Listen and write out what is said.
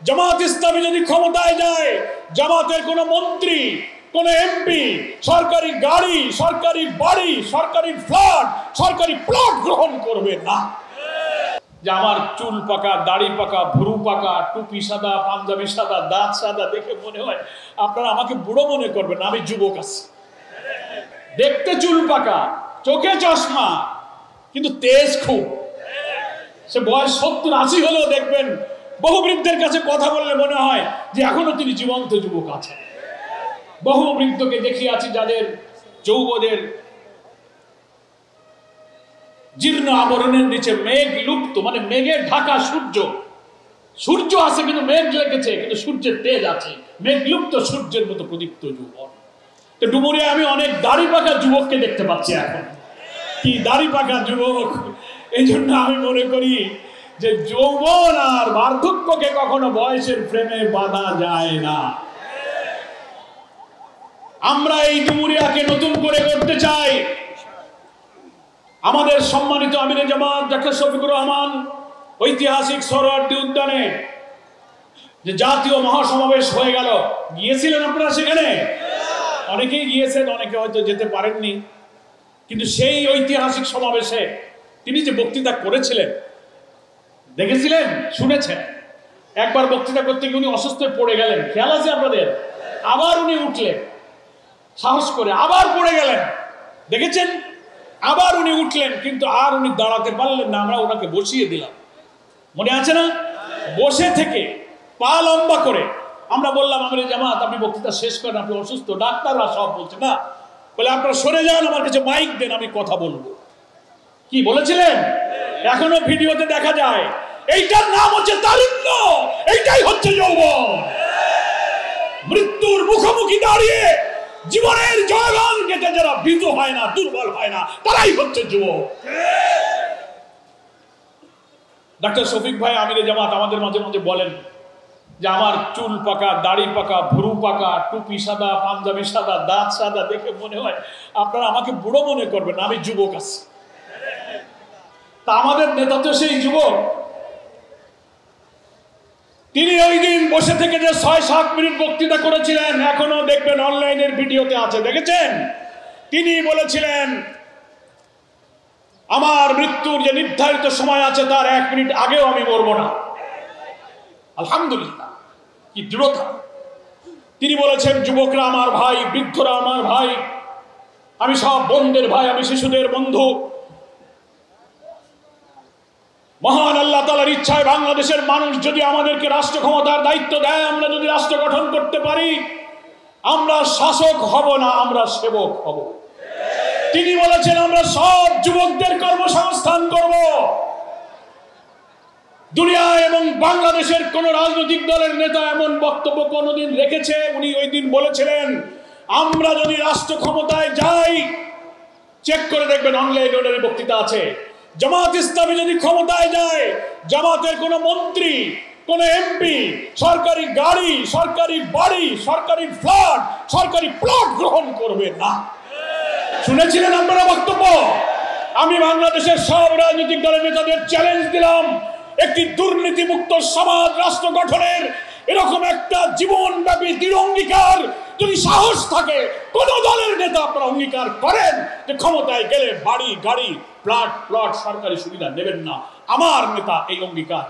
জামাত ইসলামী যদি ক্ষমতায় যায়, জামাতের কোন মন্ত্রী, কোন এমপি সরকারি গাড়ি, সরকারি বাড়ি, সরকারি ফ্ল্যাট, সরকারি প্লট গ্রহণ করবে না। যে আমার চুল পাকা, দাড়ি পাকা, ভুরু পাকা, টুপি সাদা, পাঞ্জাবি সাদা, দাঁত সাদা দেখে মনে হয় আপনারা আমাকে বুড়ো মনে করবেন, আমি যুবক আছি। দেখতে চুল পাকা, চোখে চশমা, কিন্তু তেজ খুব। সে বয়স 70-80 হলেও দেখবেন বহু বৃদ্ধের কাছে কথা বললে মনে হয় যে এখনো তিনি জীবন্ত যুবক আছেন। বহু বৃদ্ধকে দেখিয়াছি যাদের যৌবনের জীর্ণ আবরণের নিচে মেঘ লুপ্ত, মানে মেঘে ঢাকা সূর্য, সূর্য আছে কিন্তু মেঘ লেগেছে, কিন্তু সূর্যের তেজ আছে, মেঘ লুপ্ত সূর্যের মতো প্রদীপ্ত যুবক। তো ডুমুরিয়ায় আমি অনেক দাড়ি পাকা যুবককে দেখতে পাচ্ছি এখন, কি দাড়ি পাকা যুবক। এই জন্য আমি মনে করি যে যৌবন আর বার্ধক্যকে কখনো বয়সের ফ্রেমে বাঁধা যায় না। আমরা এই ডুমুরিয়াকে নতুন করে করতে চাই। আমাদের সম্মানিত আমিরে জামাত ডাক্তার শফিকুর রহমান ঐতিহাসিক সোহরাওয়ার্দী উদ্যানে যে জাতীয় মহাসমাবেশ হয়ে গেল, গিয়েছিলেন আপনারা সেখানে? অনেকেই গিয়েছেন, অনেকে হয়তো যেতে পারেননি। কিন্তু সেই ঐতিহাসিক সমাবেশে তিনি যে বক্তৃতা করেছিলেন, দেখেছিলেন, শুনেছেন। একবার বক্তৃতা করতে গিয়ে উনি অসুস্থ হয়ে পড়ে গেলেন, খেয়াল আছে আপনাদের? আবার উনি উঠলেন সাহস করে, আবার পড়ে গেলেন, দেখেছেন? আবার উনি উঠলেন, কিন্তু আর উনি দাঁড়াতে পারলেন না, আমরা ওনাকে বসিয়ে দিলাম, মনে আছে না? বসে থেকে পা লম্বা করে আমরা বললাম, আমিরে জামাত আপনি বক্তৃতা শেষ করেন, আপনি অসুস্থ। ডাক্তাররা সব বলছে না, বলে আপনারা সরে যান, আমার কাছে মাইক দেন, আমি কথা বলবো। কি বলেছিলেন? এখনো ভিডিওতে দেখা যায়। এইটার নাম হচ্ছে তারুণ্য, এইটাই হচ্ছে যৌবন। মৃত্যুর মুখোমুখি দাঁড়িয়ে জীবনের জয়গান গেতে যারা ভীত হয় না, দুর্বল হয় না, তারাই হচ্ছে যুবক। ডাক্তার শফিক ভাই আমিরে জামাত আমাদের মাঝে মাঝে বলেন যে আমার চুল পাকা, দাড়ি পাকা, ভুরু পাকা, টুপি সাদা, পাঞ্জাবি সাদা, দাঁত সাদা দেখে মনে হয় আপনারা আমাকে বুড়ো মনে করবেন, আমি যুবক আছি। তা আমাদের নেতা তো সেই যুবক। তিনি ওই দিন বসে থেকে যে ৬-৭ মিনিট বক্তৃতা করেছিলেন, এখনো দেখবেন অনলাইনের ভিডিওতে আছে, দেখেছেন? তিনি বলেছিলেন আমার মৃত্যুর যে নির্ধারিত সময় আছে তার 1 মিনিট আগেও আমি মরবো না। আলহামদুলিল্লাহ, কি দৃঢ়তা! তিনি বলেছেন যুবকরা আমার ভাই, বৃদ্ধরা আমার ভাই, আমি সব বোনদের ভাই, আমি শিশুদের বন্ধু। মহান আল্লাহ তাআলার ইচ্ছায় বাংলাদেশের মানুষ যদি আমাদেরকে রাষ্ট্র ক্ষমতার দায়িত্ব দেয়, আমরা যদি রাষ্ট্র গঠন করতে পারি, আমরা শাসক হব না, আমরা সেবক হব। তিনি বলেছেন আমরা সব যুবকদের কর্মসংস্থান করব। দুনিয়া এবং বাংলাদেশের কোন রাজনৈতিক দলের নেতা এমন বক্তব্য কোনদিন রেখেছে? উনি ওই দিন বলেছিলেন আমরা যদি রাষ্ট্র ক্ষমতায় যাই, চেক করে দেখবেন অনলাইনে বক্তৃতা আছে, জামাত ইসলামী যদি ক্ষমতায় যায়, জামাতের কোন মন্ত্রী, কোন এমপি সরকারি গাড়ি, সরকারি বাড়ি, সরকারি ফ্ল্যাট, সরকারি প্লট গ্রহণ করবে না। শুনেছিলেন আপনারা বক্তব্য? আমি বাংলাদেশের সব রাজনৈতিক দলের নেতাদের চ্যালেঞ্জ দিলাম, একটি দুর্নীতিমুক্ত সমাজ রাষ্ট্র গঠনের এরকম একটা জীবনব্যাপী দৃঢ় অঙ্গীকার যদি সাহস থাকে, কোন দলের নেতা আপনারা অঙ্গীকার করেন যে ক্ষমতায় গেলে বাড়ি, গাড়ি, প্লট, সরকারি সুবিধা নেবেন না, আমার নেতা এই অঙ্গীকার